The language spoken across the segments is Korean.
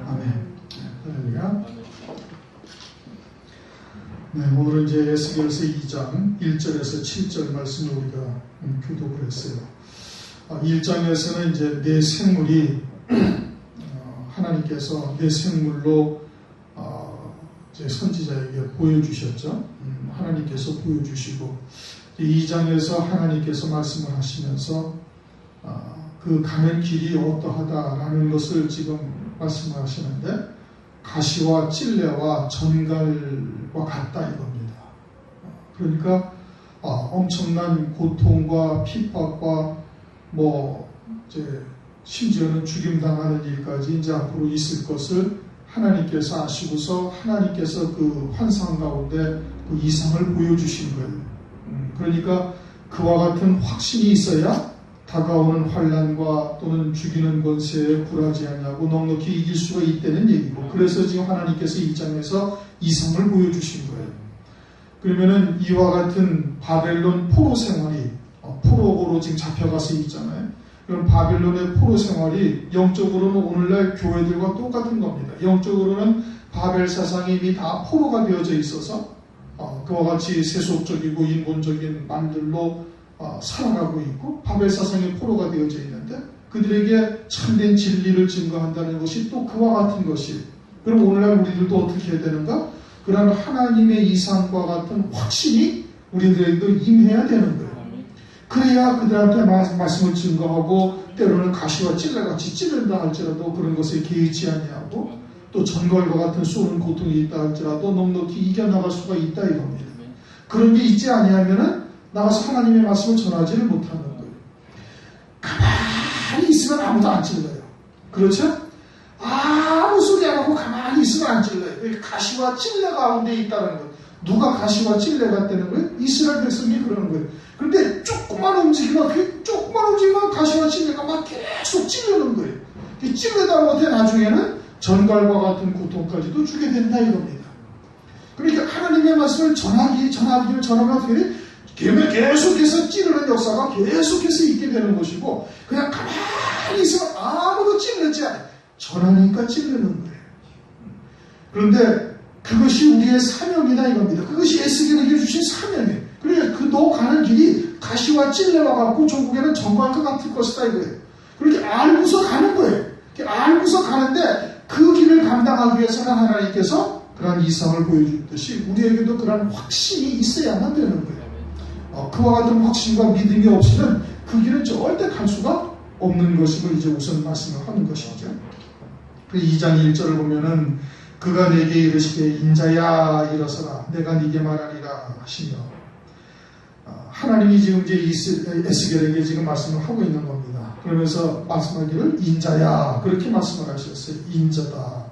아멘. 할렐루야. 네, 오늘은 이제 에스겔서 2장 1절에서 7절 말씀을 우리가 교독을 했어요. 1장에서는 이제 내 생물이 하나님께서 내 생물로 이제 선지자에게 보여주셨죠. 하나님께서 보여주시고 2장에서 하나님께서 말씀을 하시면서 그 가는 길이 어떠하다라는 것을 지금 말씀을 하시는데 가시와 찔레와 전갈과 같다 이겁니다. 그러니까 엄청난 고통과 핍박과 이제 심지어는 죽임당하는 일까지 이제 앞으로 있을 것을 하나님께서 아시고서 하나님께서 그 환상 가운데 그 이상을 보여주신 거예요. 그러니까 그와 같은 확신이 있어야 다가오는 환난과 또는 죽이는 권세에 굴하지 아니하고 넉넉히 이길 수가 있다는 얘기고, 그래서 지금 하나님께서 이 장에서 이상을 보여주신 거예요. 그러면은 이와 같은 바벨론 포로 생활이 포로로 지금 잡혀가서 있잖아요. 그럼 바벨론의 포로 생활이 영적으로는 오늘날 교회들과 똑같은 겁니다. 영적으로는 바벨 사상이 이미 다 포로가 되어져 있어서 그와 같이 세속적이고 인본적인 말들로 살아가고 있고 바벨 사상의 포로가 되어져 있는데, 그들에게 참된 진리를 증거한다는 것이 또 그와 같은 것이, 그럼 오늘날 우리들도 어떻게 해야 되는가? 그런 하나님의 이상과 같은 확신이 우리들에게도 임해야 되는 거예요. 그래야 그들한테 말씀을 증거하고, 때로는 가시와 찔레같이 찔른다 할지라도 그런 것에 개의치 아니하고, 또 전갈과 같은 쏘는 고통이 있다 할지라도 넉넉히 이겨나갈 수가 있다 이겁니다. 그런 게 있지 아니하면은 나가서 하나님의 말씀을 전하지를 못하는 거예요. 가만히 있으면 아무도 안 찔러요. 그렇죠? 아무 소리 안 하고 가만히 있으면 안 찔러요. 가시와 찔레 가운데 있다는 거예요. 누가 가시와 찔레가 되는 거예요? 이스라엘 백성이 그러는 거예요. 그런데 조금만 움직이면 가시와 찔레가 막 계속 찔르는 거예요. 찔르다 못해 나중에는 전갈과 같은 고통까지도 주게 된다 이겁니다. 그러니까 하나님의 말씀을 전하면 어떻게 돼? 계속해서 찌르는 역사가 계속해서 있게 되는 것이고, 그냥 가만히 있으면 아무도 찌르지 않아요. 전하니까 찌르는 거예요. 그런데 그것이 우리의 사명이다 이겁니다. 그것이 에스겔에게 주신 사명이에요. 그러니까 너 가는 길이 가시와 찔레와 같고 조국에는 전갈과 같을 것이다 이거예요. 그렇게 알고서 가는 거예요. 알고서 가는데 그 길을 감당하기 위해서는 하나님께서 그런 이상을 보여주듯이 우리에게도 그런 확신이 있어야만 되는 거예요. 그와 같은 확신과 믿음이 없이는 그 길은 절대 갈 수가 없는 것임을 이제 우선 말씀을 하는 것이죠. 그 2장 1절을 보면은 그가 내게 이르시되 인자야 일어서라 내가 네게 말하리라 하시며, 하나님이 지금 이제 에스겔에게 지금 말씀을 하고 있는 겁니다. 그러면서 말씀하기를 인자야 그렇게 말씀을 하셨어요. 인자다.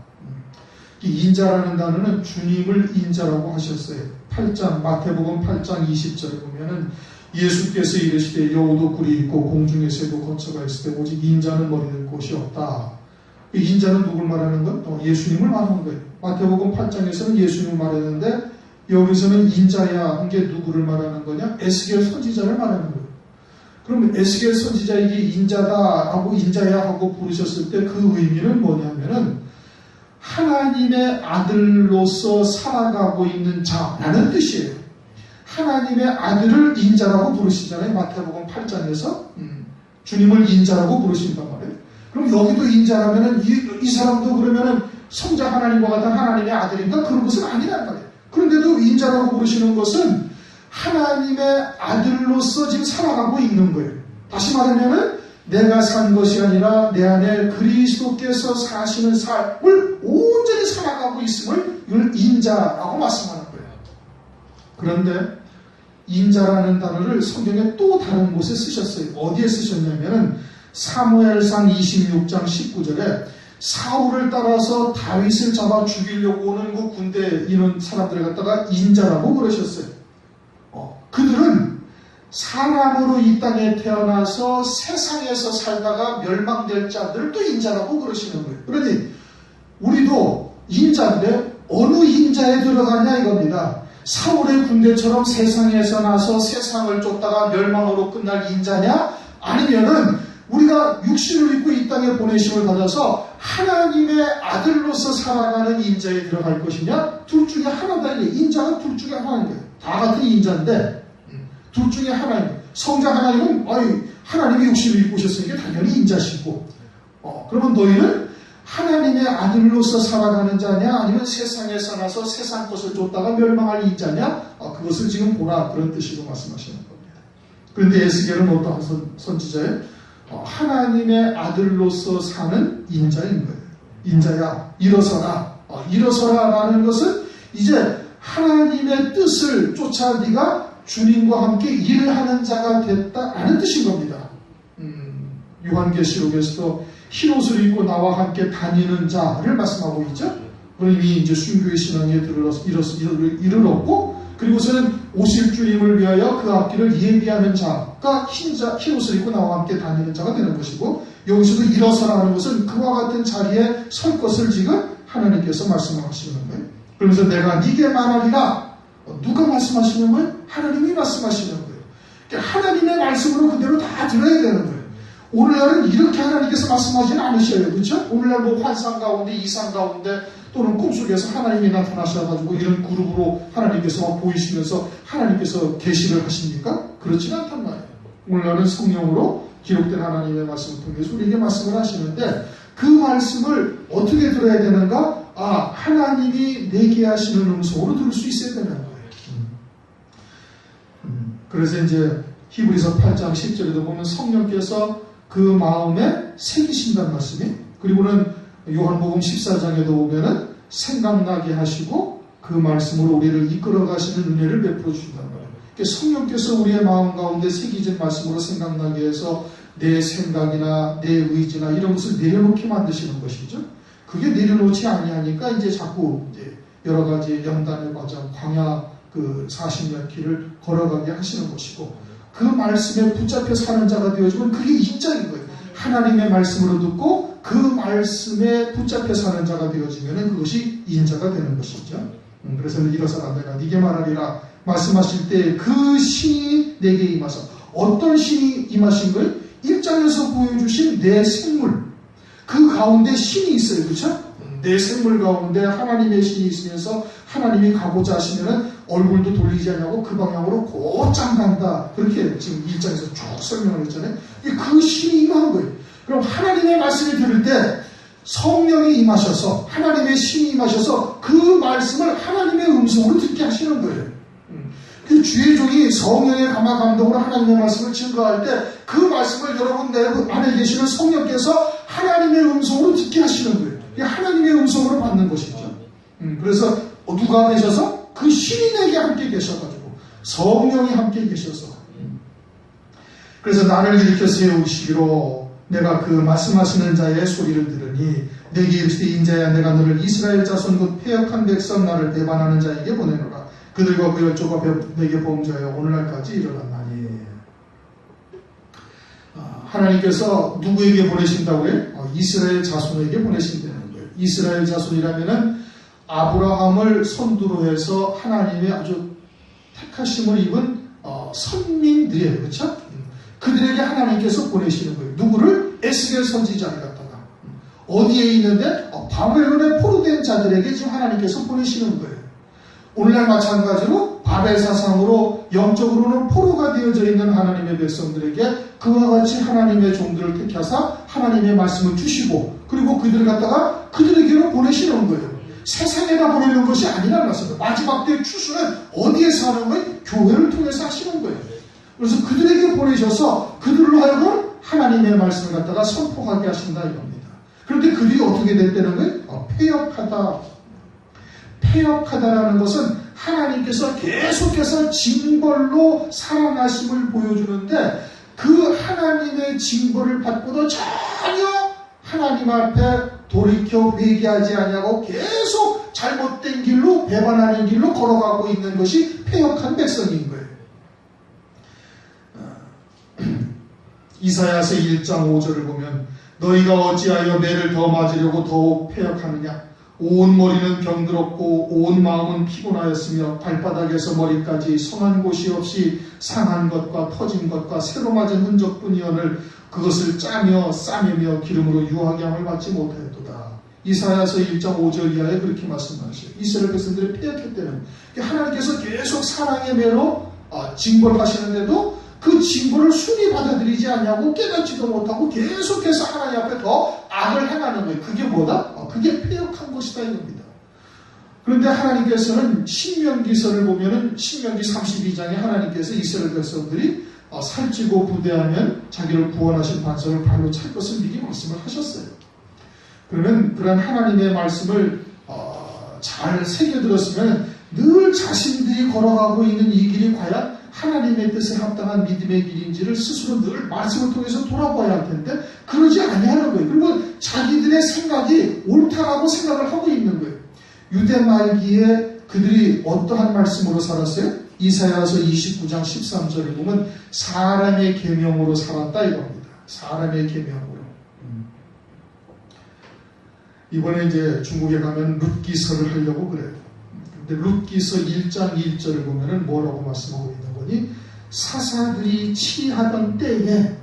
이 인자라는 단어는 주님을 인자라고 하셨어요. 8장 마태복음 8장 20절에 보면은 예수께서 이르시되 여우도 굴이 있고 공중의 새도 거처가 있을 때 오직 인자는 머리를 곳이 없다. 이 인자는 누굴 말하는 것? 예수님을 말하는 거예요. 마태복음 8장에서는 예수님을 말했는데 여기서는 인자야 한 게 누구를 말하는 거냐? 에스겔 선지자를 말하는 거예요. 그럼 에스겔 선지자에게 인자다 하고 인자야 하고 부르셨을 때 그 의미는 뭐냐면은 하나님의 아들로서 살아가고 있는 자라는 뜻이에요. 하나님의 아들을 인자라고 부르시잖아요. 마태복음 8장에서 주님을 인자라고 부르신단 말이에요. 그럼 여기도 인자라면은 이 사람도 그러면은 성자 하나님과 같은 하나님의 아들인가? 그런 것은 아니란 말이에요. 그런데도 인자라고 부르시는 것은 하나님의 아들로서 지금 살아가고 있는 거예요. 다시 말하면은 내가 산 것이 아니라 내 안에 그리스도께서 사시는 삶을 온전히 살아가고 있음을 이걸 인자라고 말씀하는 거예요. 그런데 인자라는 단어를 성경에 또 다른 곳에 쓰셨어요. 어디에 쓰셨냐면은 사무엘상 26장 19절에 사울을 따라서 다윗을 잡아 죽이려고 오는 그 군대에 있는 사람들을 갖다가 인자라고 그러셨어요. 그들은 사람으로 이 땅에 태어나서 세상에서 살다가 멸망될 자들을 또 인자라고 그러시는 거예요. 그러니 우리도 인자인데 어느 인자에 들어가냐 이겁니다. 사울의 군대처럼 세상에서 나서 세상을 쫓다가 멸망으로 끝날 인자냐? 아니면은 우리가 육신을 입고 이 땅에 보내심을 받아서 하나님의 아들로서 살아가는 인자에 들어갈 것이냐, 둘 중에 하나다. 인자가 둘 중에 하나인 거예요. 다 같은 인자인데 둘 중에 하나인 거예요. 성자 하나님은 하나님이 육신을 입고 오셨으니까 당연히 인자시고, 그러면 너희는 하나님의 아들로서 살아가는 자냐, 아니면 세상에서 나서 세상 것을 쫓다가 멸망할 인자냐, 그것을 지금 보라, 그런 뜻으로 말씀하시는 겁니다. 그런데 에스겔은 어떠한 선지자예요? 하나님의 아들로서 사는 인자인 거예요. 인자야, 일어서라. 일어서라라는 것은 이제 하나님의 뜻을 쫓아 네가 주님과 함께 일하는 자가 됐다라는 뜻인 겁니다. 요한계시록에서도 흰 옷을 입고 나와 함께 다니는 자를 말씀하고 있죠. 이미 이제 순교의 신앙에 이르렀고, 그리고서는 오실 주님을 위하여 그 앞길을 예비하는 자가 흰 옷을 입고 나와 함께 다니는 자가 되는 것이고, 여기서도 일어서라는 것은 그와 같은 자리에 설 것을 지금 하나님께서 말씀하시는 거예요. 그러면서 내가 네게 말하리라. 누가 말씀하시는 거예요? 하나님이 말씀하시는 거예요. 그러니까 하나님의 말씀으로 그대로 다 들어야 되는 거예요. 오늘날은 이렇게 하나님께서 말씀하지는 않으셔요. 그렇죠? 오늘날 뭐 환상 가운데, 이상 가운데, 또는 꿈속에서 하나님이 나타나셔가지고 이런 그룹으로 하나님께서 막 보이시면서 하나님께서 계시를 하십니까? 그렇지는 않단 말이에요. 오늘날은 성령으로 기록된 하나님의 말씀을 통해서 우리에게 말씀을 하시는데, 그 말씀을 어떻게 들어야 되는가? 하나님이 내게 하시는 음성으로 들을 수 있어야 되는 거예요. 그래서 이제 히브리서 8장 10절에도 보면 성령께서 그 마음에 새기신다는 말씀이, 그리고는 요한복음 14장에도 보면은 생각나게 하시고 그 말씀으로 우리를 이끌어 가시는 은혜를 베풀어 주신다는 거예요. 그러니까 성령께서 우리의 마음 가운데 새기진 말씀으로 생각나게 해서 내 생각이나 내 의지나 이런 것을 내려놓게 만드시는 것이죠. 그게 내려놓지 아니하니까 이제 자꾸 이제 여러 가지 연단의 과정, 광야 그 40년 길을 걸어가게 하시는 것이고, 그 말씀에 붙잡혀 사는 자가 되어지면 그게 인자인 거예요. 하나님의 말씀으로 듣고 그 말씀에 붙잡혀 사는 자가 되어지면 그것이 인자가 되는 것이죠. 그래서 일어서라, 내가 네게 말하리라 말씀하실 때 그 신이 내게 임하서, 어떤 신이 임하신 거예요? 1장에서 보여주신 내 생물, 그 가운데 신이 있어요. 그렇죠? 내 생물 가운데 하나님의 신이 있으면서 하나님이 가고자 하시면은 얼굴도 돌리지 않냐고 그 방향으로 곧장 간다. 그렇게 지금 1장에서 쭉 설명을 했잖아요. 그 신이 임한 거예요. 그럼 하나님의 말씀을 들을 때 성령이 임하셔서, 하나님의 신이 임하셔서 그 말씀을 하나님의 음성으로 듣게 하시는 거예요. 그 주의 종이 성령의 감화 감동으로 하나님의 말씀을 증거할 때 그 말씀을 여러분 내 안에 계시는 성령께서 하나님의 음성으로 듣게 하시는 거예요. 하나님의 음성으로 받는 것이죠. 그래서 누가 계셔서? 그 신이 내게 함께 계셔가지고, 성령이 함께 계셔서, 그래서 나를 일으켜 세우시기로 내가 그 말씀하시는 자의 소리를 들으니 내게 이르시되, 인자야, 내가 너를 이스라엘 자손 곧 패역한 백성 나를 배반하는 자에게 보내노라. 그들과 그 열조가 내게 범죄하여 오늘날까지 일어났나니. 하나님께서 누구에게 보내신다고 해요? 이스라엘 자손에게 보내신다는 거예요. 이스라엘 자손이라면은 아브라함을 선두로 해서 하나님의 아주 택하심을 입은 선민들이에요. 그렇죠? 그들에게 하나님께서 보내시는 거예요. 누구를? 에스겔 선지자를 갖다가. 어디에 있는데? 바벨론에 포로된 자들에게 지금 하나님께서 보내시는 거예요. 오늘날 마찬가지로 바벨 사상으로 영적으로는 포로가 되어져 있는 하나님의 백성들에게 그와 같이 하나님의 종들을 택하사 하나님의 말씀을 주시고, 그리고 그들을 갖다가 그들에게로 보내시는 거예요. 세상에다 보내는 것이 아니라는 말씀입니다. 마지막 때의 추수는 어디에서 하는 거예요? 교회를 통해서 하시는 거예요. 그래서 그들에게 보내셔서 그들로 하여금 하나님의 말씀을 갖다가 선포하게 하신다 이겁니다. 그런데 그들이 어떻게 됐다는 거예요? 패역하다. 패역하다라는 것은 하나님께서 계속해서 징벌로 살아나심을 보여주는데, 그 하나님의 징벌을 받고도 전혀 하나님 앞에 돌이켜 회개하지 아니하고 계속 잘못된 길로, 배반하는 길로 걸어가고 있는 것이 패역한 백성인 거예요. 이사야서 1장 5절을 보면 너희가 어찌하여 매를 더 맞으려고 더욱 패역하느냐, 온 머리는 병들었고 온 마음은 피곤하였으며 발바닥에서 머리까지 성한 곳이 없이 상한 것과 터진 것과 새로 맞은 흔적뿐이언을 그것을 짜며 싸매며 기름으로 유하게 함을 받지 못하였도다. 이사야서 1장 5절 이하에 그렇게 말씀하셔요. 이스라엘 백성들이 패역했다는 하나님께서 계속 사랑의 매로 징벌하시는데도 그 징벌을 순히 받아들이지 않냐고 깨닫지도 못하고 계속해서 하나님 앞에 더 악을 행하는 거예요. 그게 뭐다? 그게 패역한 것이다 이겁니다. 그런데 하나님께서는 신명기서를 보면은 신명기 32장에 하나님께서 이스라엘 백성들이 살찌고 부대하면 자기를 구원하신 반석을 발로 찰 것을 미리 말씀을 하셨어요. 그러면 그런 하나님의 말씀을 잘 새겨들었으면 늘 자신들이 걸어가고 있는 이 길이 과연 하나님의 뜻에 합당한 믿음의 길인지를 스스로 늘 말씀을 통해서 돌아봐야 할 텐데 그러지 아니하는 거예요. 그리고 자기들의 생각이 옳다라고 생각을 하고 있는 거예요. 유대 말기에 그들이 어떠한 말씀으로 살았어요? 이사야서 29장 13절을 보면 사람의 계명으로 살았다 이겁니다. 사람의 계명으로. 이번에 이제 중국에 가면 룻기서를 하려고 그래요. 근데 룻기서 1장 1절을 보면은 뭐라고 말씀하고 있는 거니? 사사들이 치하던 때에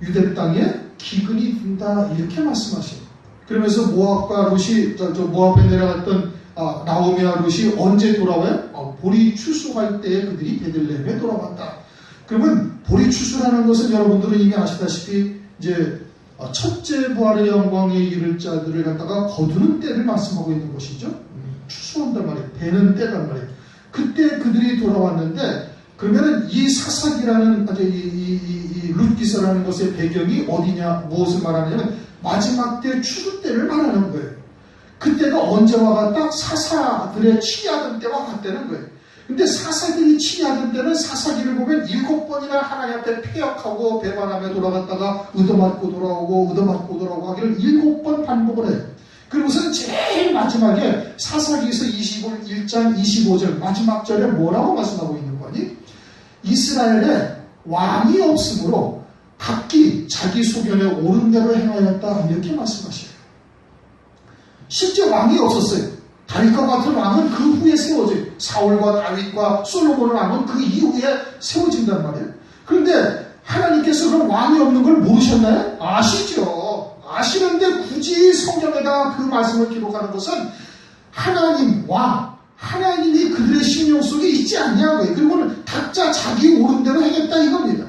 유대 땅에 기근이 든다 이렇게 말씀하셔요. 그러면서 모압과 룻이 모압에 내려갔던 나오미와 룻이 언제 돌아와요? 보리 추수할 때에 그들이 베들레헴에 돌아왔다. 그러면 보리 추수라는 것은 여러분들은 이미 아시다시피 이제 첫째 부활의 영광에 이를 자들을 갖다가 거두는 때를 말씀하고 있는 것이죠. 추수한단 말이에요. 배는 때란 말이에요. 그때 그들이 돌아왔는데 그러면은 이 사사기라는 이 룻기서라는 것의 배경이 어디냐 무엇을 말하냐면 마지막 때 추수 때를 말하는 거예요. 그때가 언제와 같다? 사사들의 치하던 때와 같다는 거예요. 근데 사사들이 치하던 때는 사사기를 보면 7번이나 하나님 앞에 패역하고 배반하며 돌아갔다가 얻어맞고 돌아오고 얻어맞고 돌아오고 하기를 7번 반복을 해요. 그리고서는 제일 마지막에 사사기에서 21장 25절 마지막 절에 뭐라고 말씀하고 있는 거니? 이스라엘에 왕이 없으므로 각기 자기 소견에 옳은 대로 행하였다 이렇게 말씀하셔요. 실제 왕이 없었어요. 다윗과 같은 왕은 그 후에 세워져요. 사울과 다윗과 솔로몬의 왕은 그 이후에 세워진단 말이에요. 그런데 하나님께서 그런 왕이 없는 걸 모르셨나요? 아시죠. 아시는데 굳이 성경에다 그 말씀을 기록하는 것은 하나님 왕, 하나님이 그들의 심령 속에 있지 않냐는 거예요. 그리고는 각자 자기 옳은 대로 행했다 이겁니다.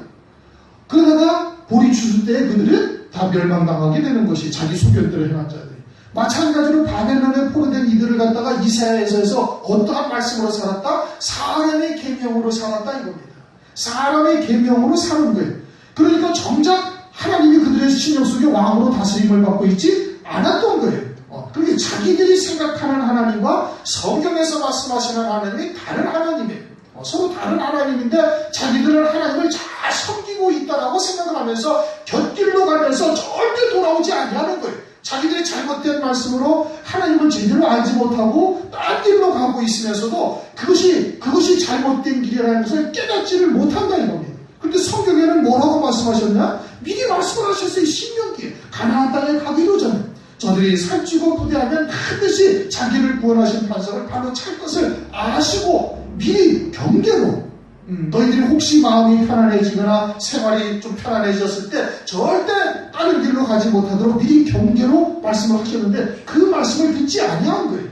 그러다가 보리 추수 때에 그들은 다 멸망당하게 되는 것이 자기 소견대로 행한 자들이. 마찬가지로 바벨론에 포로된 이들을 갖다가 이사야에서 어떠한 말씀으로 살았다? 사람의 계명으로 살았다 이겁니다. 사람의 계명으로 사는 거예요. 그러니까 정작 하나님이 그들의 신령 속에 왕으로 다스림을 받고 있지 않았던 거예요. 그러니까 자기들이 생각하는 하나님과 성경에서 말씀하시는 하나님이 다른 하나님이에요. 서로 다른 하나님인데 자기들은 하나님을 잘 섬기고 있다라고 생각을 하면서 곁길로 가면서 절대 돌아오지 아니하는 거예요. 자기들이 잘못된 말씀으로 하나님을 제대로 알지 못하고 딴 길로 가고 있으면서도 그것이 잘못된 길이라는 것을 깨닫지를 못한다 이겁니다. 그런데 성경에는 뭐라고 말씀하셨냐? 미리 말씀을 하셨어요. 신명기에 가나안 땅에 가기도 전에 저들이 살찌고 부대하면 반드시 자기를 구원하신 반석을 발로 찰 것을 아시고 미리 경계로 너희들이 혹시 마음이 편안해지거나 생활이 좀 편안해졌을 때 절대 다른 길로 가지 못하도록 미리 경계로 말씀을 하셨는데 그 말씀을 듣지 아니한 거예요.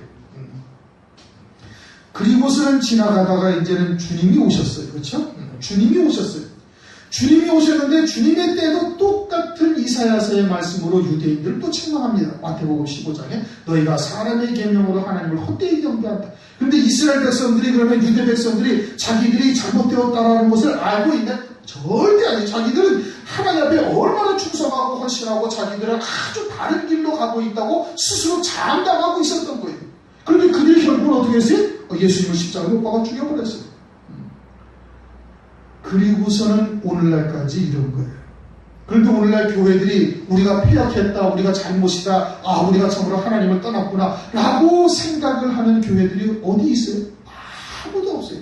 그리고서는 지나가다가 이제는 주님이 오셨어요. 그렇죠? 주님이 오셨어요. 주님이 오셨는데 주님의 때도 똑같은 이사야서의 말씀으로 유대인들을 또 책망합니다. 마태복음 15장에 너희가 사람의 계명으로 하나님을 헛되이 경배한다. 그런데 이스라엘 백성들이 그러면 유대 백성들이 자기들이 잘못되었다는 것을 알고 있는 절대 아니에요. 자기들은 하나님 앞에 얼마나 충성하고 헌신하고 자기들은 아주 다른 길로 가고 있다고 스스로 장담하고 있었던 거예요. 그런데 그들이 결국은 어떻게 했어요? 예수님을 십자가에 못 박아 죽여버렸어요. 그리고서는 오늘날까지 이런 거예요. 그런데 오늘날 교회들이 우리가 패역했다, 우리가 잘못이다, 우리가 참으로 하나님을 떠났구나 라고 생각을 하는 교회들이 어디 있어요? 아무도 없어요.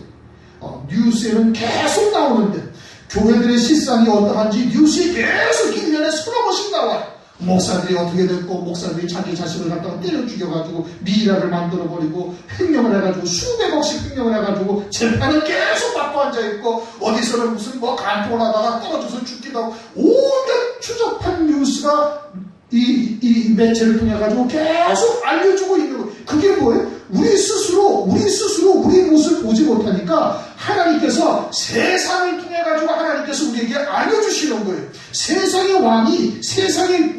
뉴스에는 계속 나오는데 교회들의 실상이 어떠한지 뉴스에 계속 1년에 서너 번씩 나와요. 목사들이 어떻게 됐고, 목사들이 자기 자신을 갖다가 때려 죽여가지고 미이라를 만들어버리고 횡령을 해가지고 수백억씩 횡령을 해가지고 재판을 계속 받고 앉아있고, 어디서는 무슨 뭐 간통을 하다가 떨어져서 죽기도 하고, 온갖 추적한 뉴스가 이 매체를 통해 가지고 계속 알려주고 있는 거예요. 그게 뭐예요? 우리 스스로 우리 모습을 보지 못하니까 하나님께서 세상을 통해 가지고 하나님께서 우리에게 알려주시는 거예요. 세상의 왕이 세상의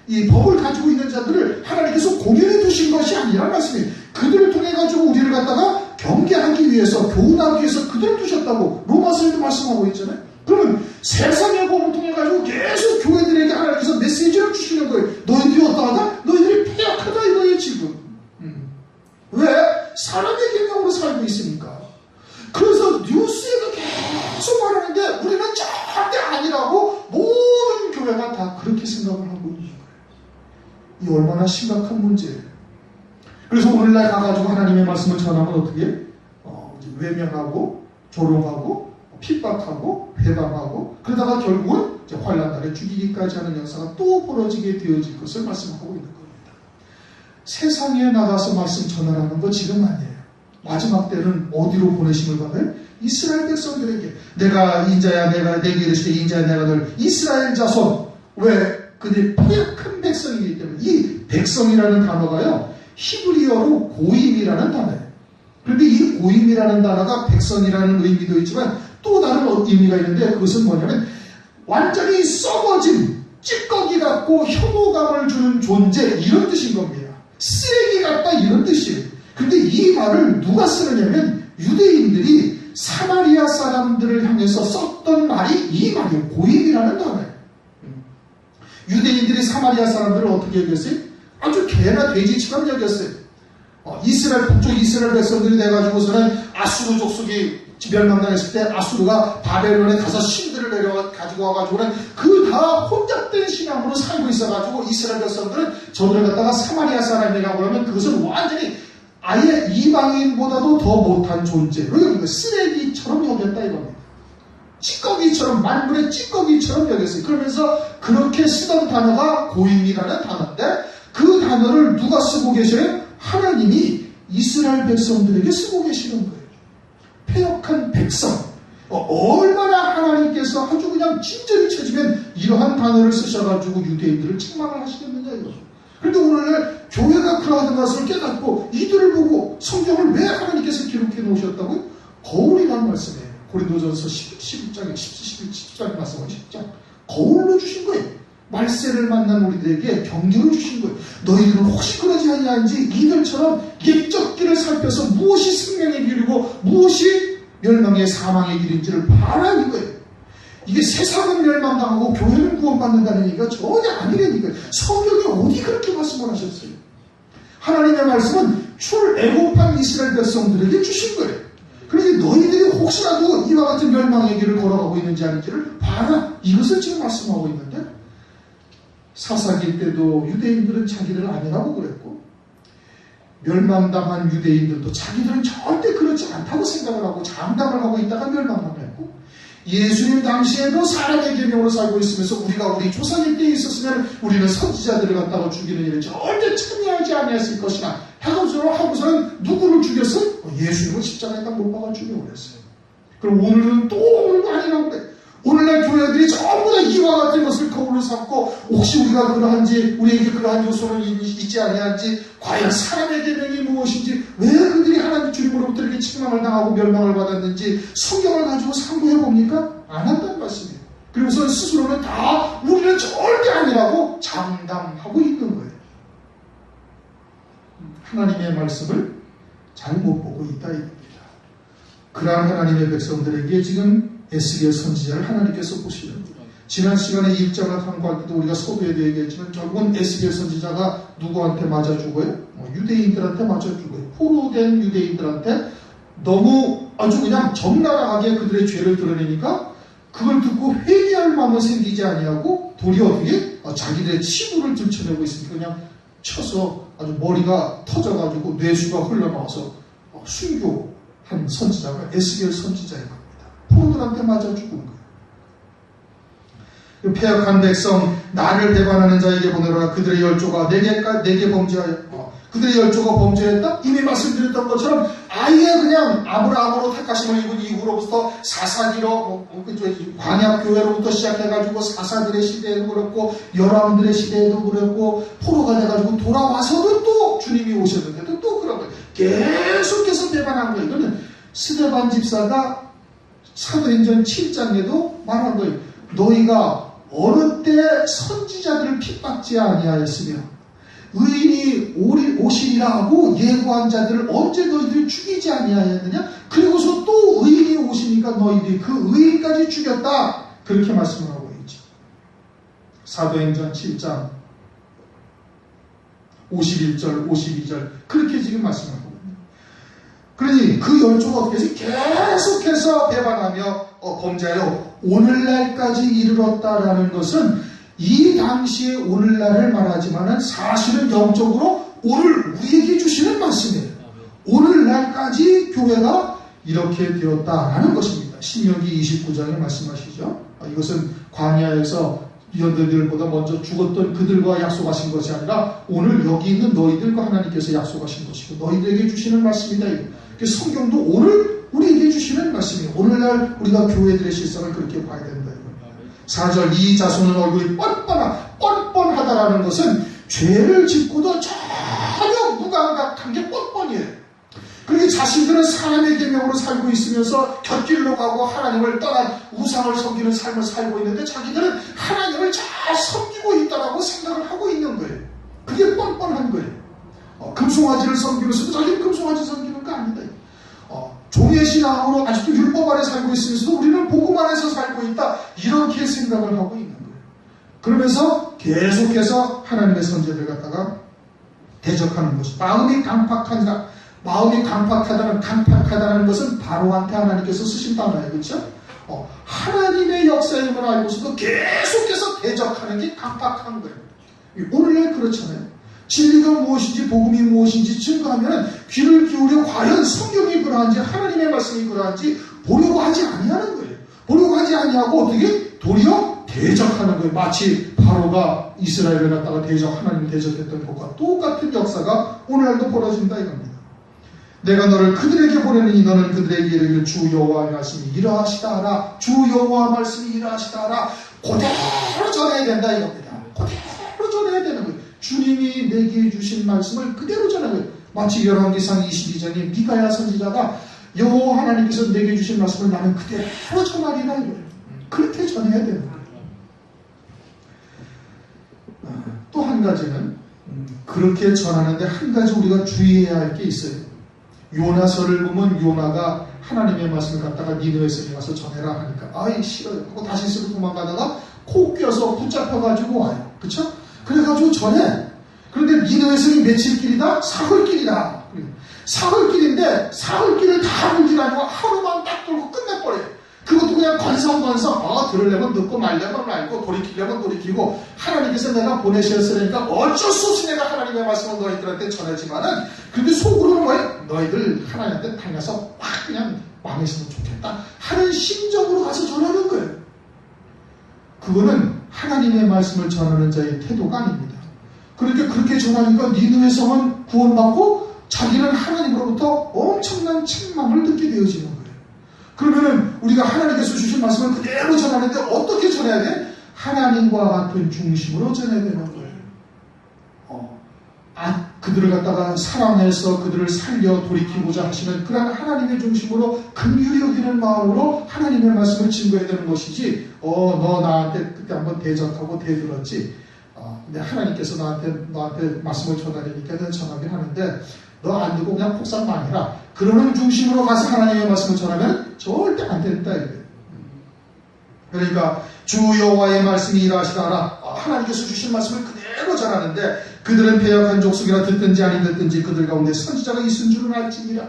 이 법을 가지고 있는 자들을 하나님께서 공연해 두신 것이 아니란 말씀이에요. 그들을 통해 가지고 우리를 갖다가 경계하기 위해서, 교훈하기 위해서 그들을 두셨다고 로마서에도 말씀하고 있잖아요. 그러면 세상의 법을 통해 가지고 계속 교회들에게 하나님께서 메시지를 주시는 거예요. 너희들이 어떠하다? 너희들이 폐역하다 이거예요 지금. 왜? 사람의 계명으로 살고 있으니까. 그래서 뉴스에도 계속 말하는데 우리는 절대 아니라고 모든 교회가 다 그렇게 생각을 하고 있는 거예요. 이 얼마나 심각한 문제예요. 그래서 오늘날 가가지고 하나님의 말씀을 전하면 어떻게 해요? 이제 외면하고 조롱하고 핍박하고 회방하고, 그러다가 결국은 이제 환난날에 죽이기까지 하는 역사가 또 벌어지게 되어질 것을 말씀하고 있는 겁니다. 세상에 나가서 말씀 전하라는 거 지금 아니에요. 마지막 때는 어디로 보내심을 받아요? 이스라엘 백성들에게. 내가 인자야, 내가 내게 이르시되 인자야 내가 널 이스라엘 자손. 왜? 그들이 폐역한 백성이기 때문에. 이 백성이라는 단어가요, 히브리어로 고임이라는 단어예요. 그런데 이 고임이라는 단어가 백성이라는 의미도 있지만 또 다른 의미가 있는데, 그것은 뭐냐면 완전히 썩어진 찌꺼기 같고 혐오감을 주는 존재, 이런 뜻인 겁니다. 쓰레기 같다 이런 뜻이에요. 그런데 이 말을 누가 쓰느냐면 유대인들이 사마리아 사람들을 향해서 썼던 말이 이 말이에요. 고임이라는 단어예요. 유대인들이 사마리아 사람들을 어떻게 여겼어요? 아주 개나 돼지처럼 여겼어요. 이스라엘, 북쪽 이스라엘 백성들이 돼가지고서는 아수르 족속이 멸망당했을 때 아수르가 바벨론에 가서 신들을 가지고 와가지고는 그 다 혼잡된 신앙으로 살고 있어가지고 이스라엘 백성들은 저들을 갖다가 사마리아 사람이라고 하면 그것은 완전히 아예 이방인보다도 더 못한 존재로 여긴 거예요. 쓰레기처럼 여겼다 이겁니다. 찌꺼기처럼, 만물의 찌꺼기처럼 여겼어요. 그러면서 그렇게 쓰던 단어가 고임이라는 단어인데, 그 단어를 누가 쓰고 계셔요? 하나님이 이스라엘 백성들에게 쓰고 계시는 거예요. 폐역한 백성. 얼마나 하나님께서 아주 그냥 친절히 쳐지면 이러한 단어를 쓰셔가지고 유대인들을 책망을 하시겠느냐 이거죠. 그런데 오늘날 교회가 그러한 것을 깨닫고 이들을 보고 성경을 왜 하나님께서 기록해 놓으셨다고요? 거울이라는 말씀이에요. 고린도전서 11장에 10장 말씀은 10장. 거울로 주신 거예요. 말세를 만난 우리들에게 경계로 주신 거예요. 너희들은 혹시 그러지 아니하는지 이들처럼 옛적길을 살펴서 무엇이 생명의 길이고 무엇이 멸망의 사망의 길인지를 봐라 이거예요. 이게 세상은 멸망당하고 교회는 구원받는다는 얘기가 전혀 아니라니까요. 성경이 어디 그렇게 말씀을 하셨어요? 하나님의 말씀은 출애굽한 이스라엘 백성들에게 주신 거예요. 그러니 너희들이 혹시라도 이와 같은 멸망의 길을 걸어가고 있는지 아닌지를 봐라. 이것을 지금 말씀하고 있는데, 사사기 때도 유대인들은 자기들을 아니라고 그랬고, 멸망당한 유대인들도 자기들은 절대 그렇지 않다고 생각을 하고 장담을 하고 있다가 멸망당했고, 예수님 당시에도 사람의 계명으로 살고 있으면서 우리가 우리 조상의 때에 있었으면 우리는 선지자들을 갖다가 죽이는 일에 절대 참여하지 아니했을 것이나 하고서는 누구를 죽였어요? 예수님을 십자가에다 못 박아 죽여버렸어요. 그럼 오늘은 또 오늘도 아니라고 그래. 오늘날 교회들이 전부 다 이와 같은 것을 거울로 삼고, 혹시 우리가 그러한지, 우리에게 그러한 요소는 있지 아니한지, 과연 사람의 계명이 무엇인지, 왜 그들이 하나님 주님으로부터 이렇게 책망을 당하고 멸망을 받았는지 성경을 가지고 상고해 봅니까? 안 한다는 말씀이에요. 그러면서 스스로는 다 우리는 절대 아니라고 장담하고 있는 거예요. 하나님의 말씀을 잘못 보고 있다 이겁니다. 그러한 하나님의 백성들에게 지금 에스겔 선지자를 하나님께서 보시는 거예요. 지난 시간에 1장을 강구할 때도 우리가 서두에도 얘기했지만 결국은 에스겔 선지자가 누구한테 맞아 죽어요? 유대인들한테 맞아 죽어요. 포로된 유대인들한테 너무 아주 그냥 적나라하게 그들의 죄를 드러내니까 그걸 듣고 회개할 마음은 생기지 아니하고 도리어 어떻게 자기들의 치부를 들춰내고 있으니까 그냥 쳐서 아주 머리가 터져가지고 뇌수가 흘러나와서 순교한 선지자가 에스겔 선지자인 겁니다. 포로들한테 맞아 죽은 거예요. 그 패역한 백성 나를 배반하는 자에게 보내라. 그들의 열조가 내게 범죄하여 그들의 열조가 범죄했다? 이미 말씀드렸던 것처럼 아예 그냥 아브라함으로 택하심을 입은 이후로부터 사사기로 광야교회로부터 시작해가지고 사사들의 시대에도 그렇고 여러분들의 시대에도 그렇고 포로가 돼가지고 돌아와서도 또 주님이 오셨는데도 또 그런 거예요. 계속해서 배반한 거예요. 이거는 스데반 집사가 사도행전 7장에도 말한 거예요. 너희가 어느 때 선지자들을 핍박지 아니하였으며 의인이 오시리라 하고 예고한 자들을 언제 너희들이 죽이지 아니하였느냐? 그리고서 또 의인이 오시니까 너희들이 그 의인까지 죽였다. 그렇게 말씀을 하고 있죠. 사도행전 7장 51절 52절 그렇게 지금 말씀을 하고 있습니다. 그러니 그 열조가 어떻게 해서 계속해서 배반하며 범죄하여 오늘날까지 이르렀다라는 것은 이 당시에 오늘날을 말하지만은 사실은 영적으로 오늘 우리에게 주시는 말씀이에요. 오늘날까지 교회가 이렇게 되었다라는 것입니다. 신명기 29장에 말씀하시죠. 이것은 광야에서 연대들보다 먼저 죽었던 그들과 약속하신 것이 아니라 오늘 여기 있는 너희들과 하나님께서 약속하신 것이고 너희들에게 주시는 말씀이다. 성경도 오늘 우리에게 주시는 말씀이에요. 오늘날 우리가 교회들의 실상을 그렇게 봐야 된다. 4절 이 자손은 얼굴이 뻔뻔하다라는 것은 죄를 짓고도 전혀 무감각한 게 뻔뻔이에요. 그러니 자신들은 사람의 계명으로 살고 있으면서 곁길로 가고 하나님을 떠난 우상을 섬기는 삶을 살고 있는데 자기들은 하나님을 잘 섬기고 있다라고 생각을 하고 있는 거예요. 그게 뻔뻔한 거예요. 금송아지를 섬기면서도 자기는 금송아지 섬기는 거 아니다. 종의 신앙으로 아직도 율법 아래 살고 있으면서도 우리는 복음 안에서 살고 있다. 이렇게 생각을 하고 있는 거예요. 그러면서 계속해서 하나님의 선제들 갖다가 대적하는 것이 마음이 강팍하다는 것은 바로한테 하나님께서 쓰신 단어예요. 그렇죠? 하나님의 역사임을 알고서도 계속해서 대적하는 게 강팍한 거예요. 오늘날 그렇잖아요. 진리가 무엇인지 복음이 무엇인지 증거하면 귀를 기울여 과연 성경이 그러한지 하나님의 말씀이 그러한지 보려고 하지 아니하는 거예요. 보려고 하지 아니하고 어떻게 도리어 대적하는 거예요. 마치 바로가 이스라엘을 갖다가 하나님을 대적했던 것과 똑같은 역사가 오늘날도 벌어진다 이겁니다. 내가 너를 그들에게 보내느니 너는 그들에게 이르기를 주 여호와의 말씀이 이러하시다 하라. 주 여호와 말씀이 이러하시다 하라. 그대로 전해야 된다 이겁니다. 그대로 전해야 되는 거예요. 주님이 내게 주신 말씀을 그대로 전하는 거예요. 마치 열왕기상 22장에 미가야 선지자가 여호와 하나님께서 내게 주신 말씀을 나는 그대로 전하리라 이거예요. 그렇게 전해야 되는 거예요. 또 한 가지는 그렇게 전하는데 한 가지 우리가 주의해야 할 게 있어요. 요나서를 보면 요나가 하나님의 말씀을 갖다가 니느웨 성에 가서 전해라 하니까 아이 싫어요 하고 다시 스스로 도망가다가 코 껴서 붙잡혀가지고 와요. 그쵸? 그래가지고 전해. 그런데 니느웨 성이 며칠 길이다? 사흘길이다. 사흘길인데 사흘길을 다 돌지 않고 하루만 딱 돌고 끝내버려요. 그것도 그냥 건성건성 들으려면 듣고 말려면 말고 돌이키려면 돌이키고 하나님께서 내가 보내셨으니까 어쩔 수 없이 내가 하나님의 말씀을 너희들한테 전하지만은 근데 속으로는 뭐예요? 너희들 하나님한테 당해서 막 그냥 망했으면 좋겠다 하는 심정으로 가서 전하는 거예요. 그거는 하나님의 말씀을 전하는 자의 태도가 아닙니다. 그러니까 그렇게 전하니까 니느웨 성은 구원받고 자기는 하나님으로부터 엄청난 책망을 듣게 되어지는 거예요. 그러면은 우리가 하나님께서 주신 말씀을 그대로 전하는데 어떻게 전해야 돼? 하나님과 같은 중심으로 전해야 되는 거예요. 그들을 갖다가 사랑해서 그들을 살려 돌이키고자 하시는 그런 하나님의 중심으로 긍휼히 여기는 마음으로 하나님의 말씀을 증거해야 되는 것이지 너 나한테 그때 한번 대적하고 대들었지 근데 하나님께서 너한테 말씀을 전하려니까 내가 전하긴 하는데 너 안 듣고 그냥 폭삭만 해라. 그러는 중심으로 가서 하나님의 말씀을 전하면 절대 안 된다. 그러니까 주 여호와의 말씀이 이러하시다. 하나님께서 주신 말씀을 그대로 전하는데 그들은 패역한 족속이라 듣든지 아니 듣든지 그들 가운데 선지자가 있은 줄은 알지니라.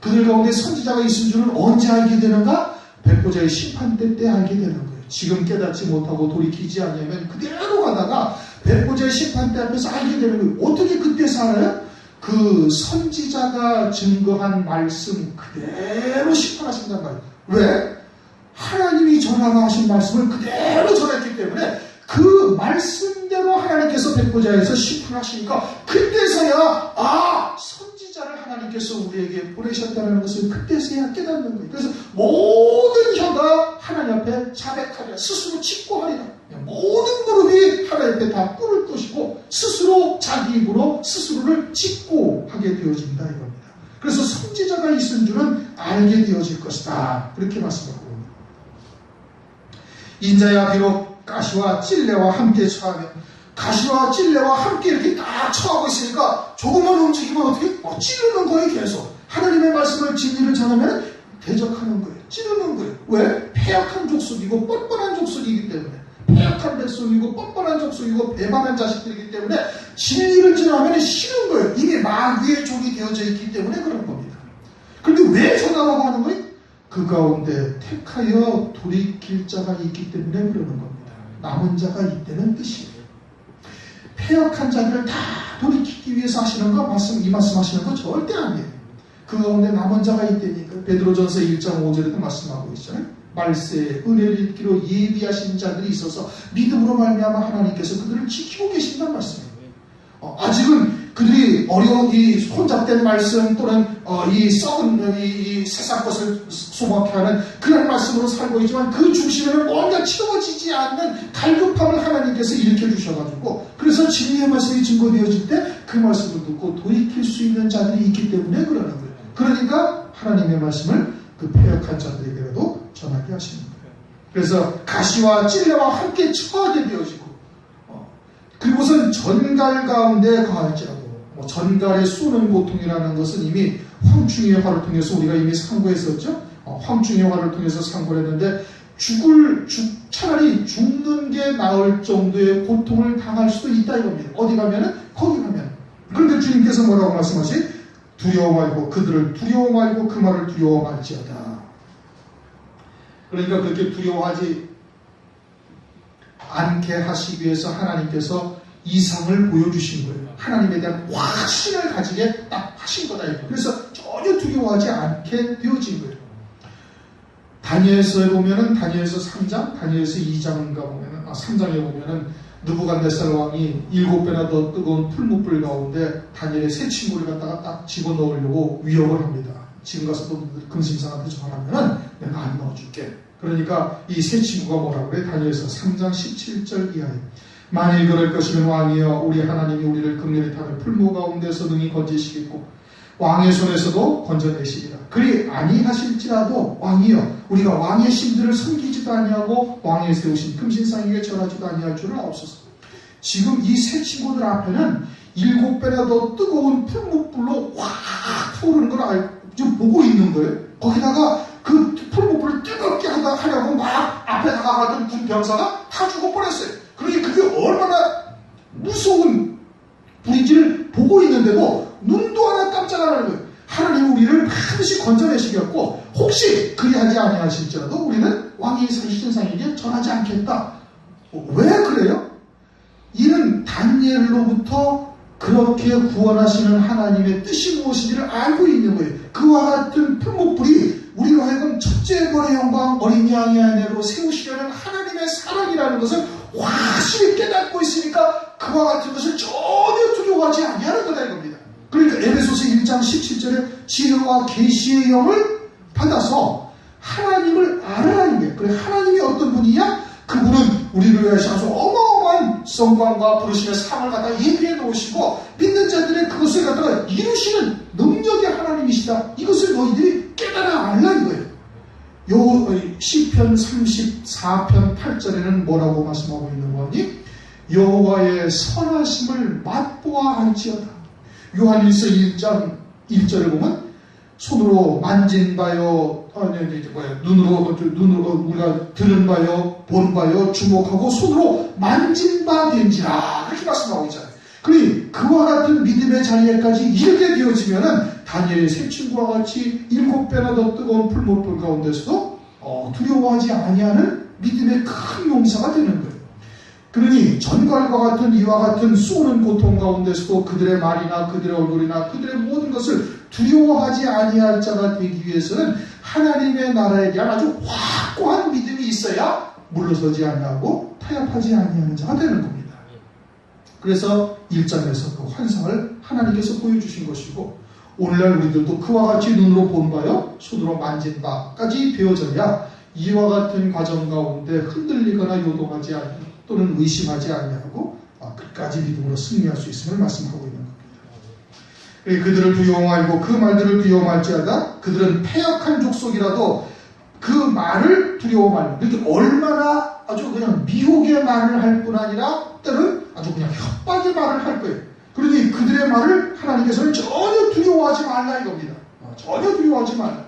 그들 가운데 선지자가 있은 줄은 언제 알게 되는가? 백보자의 심판대 때 알게 되는 거예요. 지금 깨닫지 못하고 돌이키지 아니하면 그대로 가다가 백보자의 심판대 앞에서 알게 되는 거예요. 어떻게 그때서 알아요? 그 선지자가 증거한 말씀 그대로 심판하신단 말이에요. 왜? 하나님이 전하라 하신 말씀을 그대로 전했기 때문에 그 말씀대로 하나님께서 백보자 해서 심판하시니까 그때서야 선지자를 하나님께서 우리에게 보내셨다는 것을 그때서야 깨닫는 거예요. 그래서 모든 혀가 하나님 앞에 자백하리라. 스스로 직고하리라. 모든 무릎이 하나님 앞에 다 꿇을 것이고 스스로 자기 입으로 스스로를 직고하게 되어진다 이겁니다. 그래서 선지자가 있은 줄은 알게 되어질 것이다. 그렇게 말씀하고 있습니다. 인자야 비록 가시와 찔레와 함께 처하면, 가시와 찔레와 함께 이렇게 딱 처하고 있으니까 조금만 움직이면 어떻게? 찌르는 거예요. 계속 하나님의 말씀을 진리를 전하면 대적하는 거예요. 찌르는 거예요. 왜? 패역한 족속이고 뻔뻔한 족속이기 때문에, 패역한 백성이고 뻔뻔한 족속이고 배반한 자식들이기 때문에 진리를 전하면 싫은 거예요. 이미 마귀의 종이 되어져 있기 때문에 그런 겁니다. 그런데 왜 전하라고 하는 거예요? 그 가운데 택하여 돌이킬 자가 있기 때문에 그러는 겁니다. 남은 자가 있다는 뜻이에요. 패역한 자들을 다 돌이키기 위해서 하시는 거, 이 말씀 하시는 거 절대 아니에요. 그 가운데 남은 자가 있다니까. 베드로전서 1장 5절에도 말씀하고 있잖아요. 말세에 은혜를 입기로 예비하신 자들이 있어서 믿음으로 말미암아 하나님께서 그들을 지키고 계신다는 말씀이에요. 아직은 그들이 어려운 이 혼잡된 말씀 또는 이 썩은 이 세상 것을 소박해 하는 그런 말씀으로 살고 있지만 그 중심에는 뭔가 채워지지 않는 갈급함을 하나님께서 일으켜 주셔가지고, 그래서 진리의 말씀이 증거되어질 때 그 말씀을 듣고 돌이킬 수 있는 자들이 있기 때문에 그러는 거예요. 그러니까 하나님의 말씀을 그 패역한 자들에게라도 전하게 하시는 거예요. 그래서 가시와 찔레와 함께 처하게 되어지고, 그리고선 전갈 가운데 거할지라도, 전갈에 쏘는 고통이라는 것은 이미 황충의 화를 통해서 우리가 이미 상고했었죠. 황충의 화를 통해서 상고를 했는데 차라리 죽는 게 나을 정도의 고통을 당할 수도 있다 이겁니다. 어디 가면은 거기 가면. 그런데 주님께서 뭐라고 말씀하시? 두려워 말고, 그들을 두려워 말고 그 말을 두려워 말지어다. 그러니까 그렇게 두려워하지 않게 하시기 위해서 하나님께서 이상을 보여주신 거예요. 하나님에 대한 확신을 가지게 딱 하신 거다. 그래서 전혀 두려워하지 않게 되어진 거예요. 다니엘서에 보면은, 다니엘서 3장, 다니엘서 2장인가 보면은, 3장에 보면은 느부갓네살 왕이 7배나 더 뜨거운 풀무불 가운데 다니엘의 세 친구를 갖다가 딱 집어넣으려고 위협을 합니다. 지금 가서 또 근심상한테 전하면은 내가 안 넣어줄게. 그러니까 이 세 친구가 뭐라고 그래? 다니엘서 3장 17절 이하에, 만일 그럴 것이면 왕이여 우리 하나님이 우리를 긍휼히 타며 풀무 가운데서 능히 건지시겠고 왕의 손에서도 건져내시리라. 그리 아니하실지라도 왕이여 우리가 왕의 신들을 섬기지도 아니하고 왕의 세우신 금신상에게 절하지도 아니할 줄을 아옵소서. 지금 이 세 친구들 앞에는 7배나 더 뜨거운 풀무불로 확 타오르는 걸 지금 보고 있는 거예요. 거기다가 그 풀무불을 뜨겁게 하려고 막 앞에 다가가던 군 병사가 다 죽어버렸어요. 그러니 그게 얼마나 무서운 불인지를 보고 있는데도 눈도 하나 깜짝 안 하는 거예요. 하나님 우리를 반드시 건져내시겠고 혹시 그리하지 아니하실지라도 우리는 왕이 신상에게 전하지 않겠다. 왜 그래요? 이는 다니엘로부터 그렇게 구원하시는 하나님의 뜻이 무엇인지를 알고 있는 거예요. 그와 같은 풀무불이 우리로 하여금 첫째 벌의 영광 어린 양의 아내로 세우시려는 하나님의 사랑이라는 것을 확실히 깨닫고 있으니까 그와 같은 것을 전혀 두려워하지 아니하는 거다 이겁니다. 그러니까 에베소서 1장 17절에 지혜와 계시의 영을 받아서 하나님을 알아라는 거예요. 그래 하나님이 어떤 분이냐? 그분은 우리를 위해서 아주 어마어마한 성광과 부르심의 삶을 갖다 예비해 놓으시고 믿는 자들의 그것을 갖다가 이루시는 능력의 하나님이시다. 이것을 너희들이 깨달아 알라는 거예요. 요 시편 34편 8절에는 뭐라고 말씀하고 있는 거니? 여호와의 선하심을 맛보아 알지어다. 요한일서 1장 1절을 보면 손으로 만진 바요, 눈으로 우리가 들은 바요, 본 바요, 주목하고 손으로 만진 바 된지라. 그렇게 말씀하고 있잖아요. 그러니 그와 같은 믿음의 자리에까지 이르게 되어지면은 다니엘의 세 친구와 같이 7배나 더 뜨거운 풀무불 가운데서도 두려워하지 아니하는 믿음의 큰 용사가 되는 거예요. 그러니 전갈과 같은 이와 같은 쏘는 고통 가운데서도 그들의 말이나 그들의 얼굴이나 그들의 모든 것을 두려워하지 아니할 자가 되기 위해서는 하나님의 나라에 대한 아주 확고한 믿음이 있어야 물러서지 아니하고 타협하지 아니하는 자가 되는 겁니다. 그래서 1장에서 그 환상을 하나님께서 보여주신 것이고 오늘날 우리들도 그와 같이 눈으로 본 바요 손으로 만진 바까지 되어져야 이와 같은 과정 가운데 흔들리거나 요동하지 않고 또는 의심하지 아니하고 끝까지 믿음으로 승리할 수 있음을 말씀하고 있는 겁니다. 그들을 두려워 알고 그 말들을 두려워할지어다 그들은 패역한 족속이라도 그 말을 두려워 말고 이렇게 얼마나 아주 그냥 미혹의 말을 할 뿐 아니라 때는 아주 그냥 협박의 말을 할 거예요. 그러니 그들의 말을 하나님께서는 전혀 두려워하지 말라 이겁니다. 전혀 두려워하지 말라.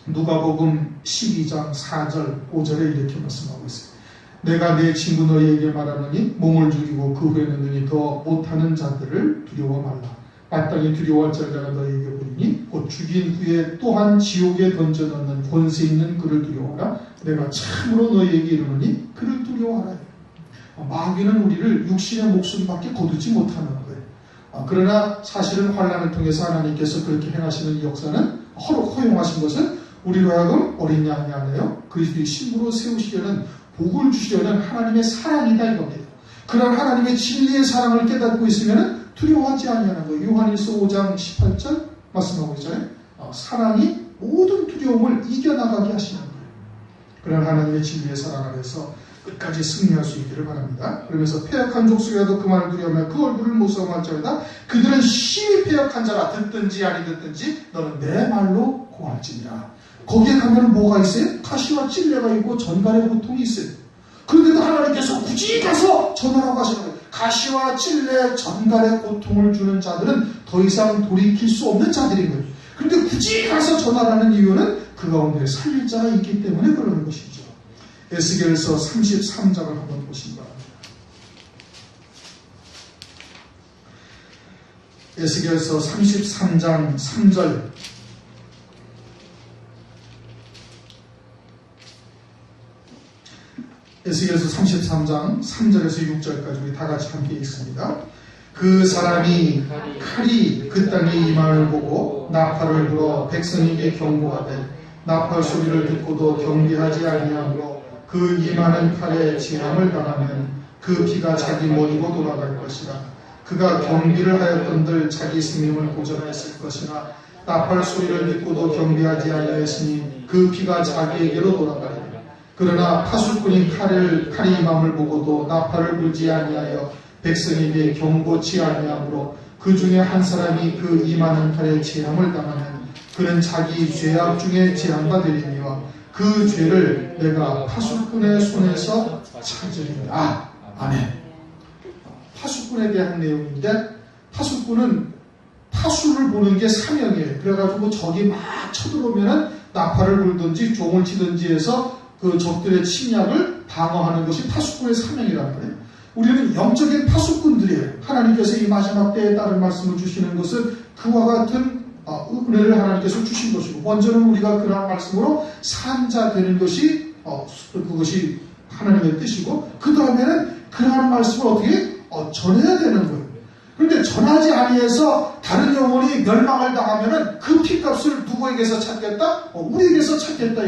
누가복음 12장 4절 5절에 이렇게 말씀하고 있어요. 내가 내 친구 너희에게 말하노니 몸을 죽이고 그 후에는 능히 더 못하는 자들을 두려워 말라. 마땅히 두려워할 자가 너희에게 보이니 곧 죽인 후에 또한 지옥에 던져넣는 권세 있는 그를 두려워하라. 내가 참으로 너희에게 이르노니 그를 두려워하라. 마귀는 우리를 육신의 목숨밖에 거두지 못하는 거예요. 그러나 사실은 환난을 통해서 하나님께서 그렇게 행하시는 역사는 허용하신 것은 우리로 하여금 어린 양이 아니에요. 그리스도의 신부로 세우시려는 복을 주시려는 하나님의 사랑이다 이겁니다. 그런 하나님의 진리의 사랑을 깨닫고 있으면 두려워하지 아니하는 거예요. 요한일서 5장 18절 말씀하고 있잖아요. 사랑이 모든 두려움을 이겨나가게 하시는 거예요. 그런 하나님의 진리의 사랑 안에서 끝까지 승리할 수 있기를 바랍니다. 그러면서 패역한 족속이라도 그 말을 두려워하며 그 얼굴을 무서워할지어다 그들은 심히 패역한 자라 듣든지 아니 듣든지 너는 내 말로 고할지니라. 거기에 가면 뭐가 있어요? 가시와 찔레가 있고 전갈의 고통이 있어요. 그런데도 하나님께서 굳이 가서 전하라고 하시는 거예요. 가시와 찔레, 전갈의 고통을 주는 자들은 더 이상 돌이킬 수 없는 자들인 거예요. 그런데 굳이 가서 전하라는 이유는 그 가운데 살릴 자가 있기 때문에 그러는 것이죠. 에스겔서 33장을 한번 보시기 바랍니다. 에스겔서 33장 3절 에스겔서 33장 3절에서 6절까지 우리 다같이 함께 읽습니다. 그 사람이 칼이 그 땅에 임함을 보고 나팔을 불어 백성에게 경고하되 나팔 소리를 듣고도 경계하지 아니하므로 그 임하는 칼에 재앙을 당하면 그 피가 자기 머리로 돌아갈 것이라. 그가 경비를 하였던들 자기 생명을 보전했을 것이나 나팔 소리를 듣고도 경비하지 아니하였으니 그 피가 자기에게로 돌아가리라. 그러나 파수꾼이 칼이 임함을 보고도 나팔을 불지 아니하여 백성에게 경고치 아니하므로 그 중에 한 사람이 그 임하는 칼에 재앙을 당하면 그는 자기 죄악 중에 재앙받으리니와 그 죄를 내가 파수꾼의 손에서 찾으리라. 아멘. 파수꾼에 대한 내용인데 파수꾼은 파수를 보는 게 사명이에요. 그래가지고 적이 막 쳐들어오면은 나팔을 불든지 종을 치든지 해서 그 적들의 침략을 방어하는 것이 파수꾼의 사명이라는 거예요. 우리는 영적인 파수꾼들이에요. 하나님께서 이 마지막 때에 따른 말씀을 주시는 것은 그와 같은 은혜를 하나님께서 주신 것이고 먼저는 우리가 그러한 말씀으로 산자 되는 것이 그것이 하나님의 뜻이고 그 다음에는 그러한 말씀을 어떻게 전해야 되는 거예요. 그런데 전하지 아니해서 다른 영혼이 멸망을 당하면은 그 피값을 누구에게서 찾겠다? 우리에게서 찾겠다.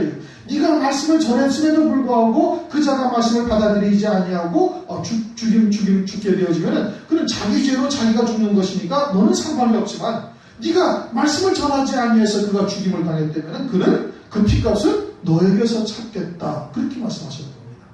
네가 말씀을 전했음에도 불구하고 그 자가 말씀을 받아들이지 아니하고 죽게 되어지면은 그는 자기 죄로 자기가 죽는 것이니까 너는 상관이 없지만 네가 말씀을 전하지 아니해서 그가 죽임을 당했다면은 그는 그 피값을 너에게서 찾겠다. 그렇게 말씀하시는 겁니다.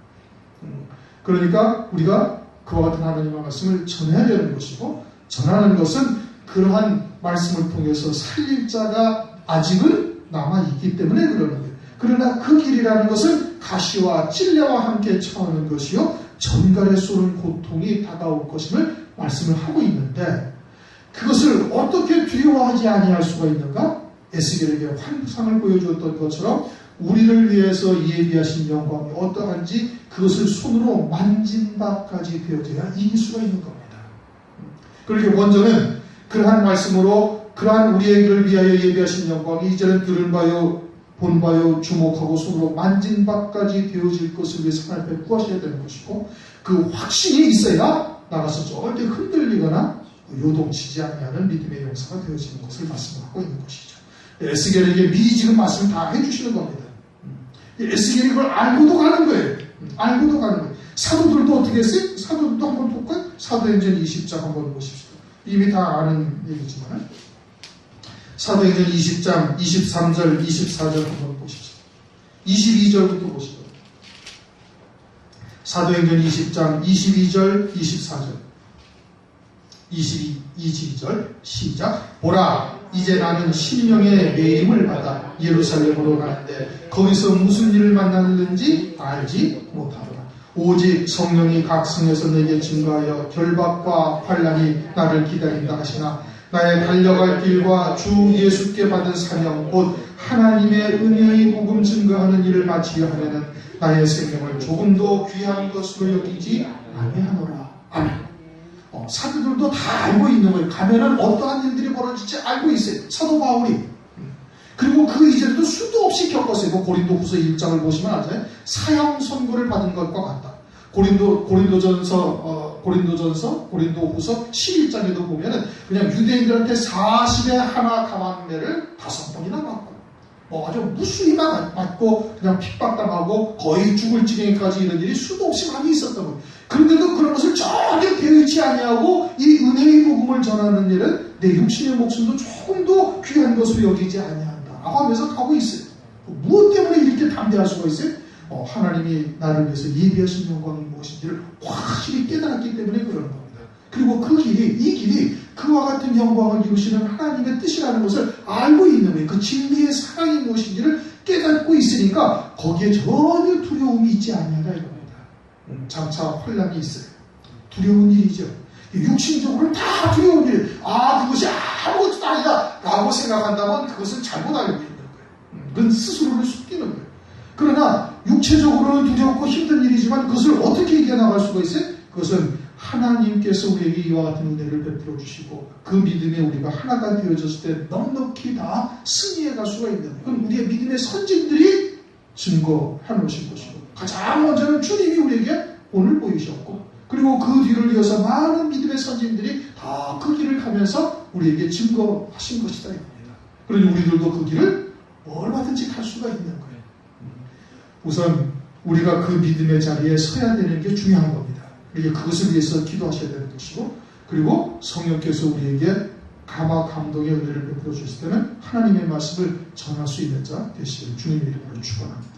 그러니까 우리가 그와 같은 하나님의 말씀을 전해야 되는 것이고 전하는 것은 그러한 말씀을 통해서 살릴 자가 아직은 남아있기 때문에 그러는 거예요. 그러나 그 길이라는 것은 가시와 찔레와 함께 처하는 것이요 전갈에 쏘는 고통이 다가올 것임을 말씀을 하고 있는데 그것을 어떻게 두려워하지 아니할 수가 있는가? 에스겔에게 환상을 보여주었던 것처럼 우리를 위해서 예비하신 영광이 어떠한지 그것을 손으로 만진 바까지 되어져야 이길 수가 있는 겁니다. 그렇게 먼저는 그러한 말씀으로 그러한 우리에게를 위하여 예비하신 영광이 이제는 들은 바요 본 바요 주목하고 손으로 만진 바까지 되어질 것을 위해서 하나님 앞에 구하셔야 되는 것이고 그 확신이 있어야 나가서 절대 흔들리거나 요동치지 아니하는 믿음의 용사가 되어지는 것을 말씀하고 있는 것이죠. 에스겔에게 미리 지금 말씀 다 해주시는 겁니다. 에스겔이 그걸 알고도 가는 거예요. 알고도 가는 거예요. 사도들도 어떻게 했어요? 사도들도 한번 볼까요? 사도행전 20장 한번 보십시오. 이미 다 아는 얘기지만 사도행전 20장 23절 24절 한번 보십시오. 22절부터 보시죠. 사도행전 20장 22절 24절 22절 시작. 보라, 이제 나는 심령의 매임을 받아 예루살렘으로 가는데 거기서 무슨 일을 만났는지 알지 못하노라. 오직 성령이 각 성에서 내게 증거하여 결박과 환난이 나를 기다린다 하시나 나의 달려갈 길과 주 예수께 받은 사명 곧 하나님의 은혜의 복음 증거하는 일을 마치려 하면은 나의 생명을 조금도 귀한 것으로 여기지 아니하노라. 아멘. 사도들도 다 알고 있는 거예요. 가면은 어떠한 일들이 벌어질지 알고 있어요. 사도 바울이. 그리고 그 이전에도 수도 없이 겪었어요. 뭐 고린도후서 1장을 보시면 알잖아요. 사형 선고를 받은 것과 같다. 고린도후서 11장에도 보면은 그냥 유대인들한테 40의 하나 가만매를 5번이나 맞고, 아주 무수히 맞고 그냥 핍박당하고 거의 죽을 지경까지 이런 일이 수도 없이 많이 있었던 거예요. 그런데도 그런 것을 전혀 개의치 아니하고 이 은혜의 복음을 전하는 일은 내 육신의 목숨도 조금도 귀한 것으로 여기지 아니한다 라고 하면서 가고 있어요. 무엇 때문에 이렇게 담대할 수가 있어요? 하나님이 나를 위해서 예비하신 영광이 무엇인지를 확실히 깨달았기 때문에 그러는 겁니다. 그리고 이 길이 그와 같은 영광을 이루시는 하나님의 뜻이라는 것을 알고 있는 거예요. 그 진리의 사랑이 무엇인지를 깨닫고 있으니까 거기에 전혀 두려움이 있지 아니하다 이겁니다. 장차 환난이 있어요. 두려운 일이죠. 육신적으로는 다 두려운 일. 그것이 아무것도 아니다 라고 생각한다면 그것은 잘못 알고 있는 거예요. 그건 스스로를 숨기는 거예요. 그러나 육체적으로는 두렵고 힘든 일이지만 그것을 어떻게 이겨나갈 수가 있어요? 그것은 하나님께서 우리에게 이와 같은 은혜를 베풀어 주시고 그 믿음에 우리가 하나가 되어졌을 때 넉넉히 다 승리해 갈 수가 있는 거예요. 그건 우리의 믿음의 선진들이 증거해 놓으신 것이고 가장 먼저는 주님이 우리에게 오늘 보이셨고 그리고 그 뒤를 이어서 많은 믿음의 선진들이 다 그 길을 가면서 우리에게 증거하신 것이다 이겁니다. 그러니 우리들도 그 길을 얼마든지 갈 수가 있는 거예요. 우선 우리가 그 믿음의 자리에 서야 되는 게 중요한 겁니다. 그것을 위해서 기도하셔야 되는 것이고 그리고 성령께서 우리에게 감동의 은혜를 베풀어 주실 때는 하나님의 말씀을 전할 수 있는 자 되시길 주님의 이름으로 축원합니다.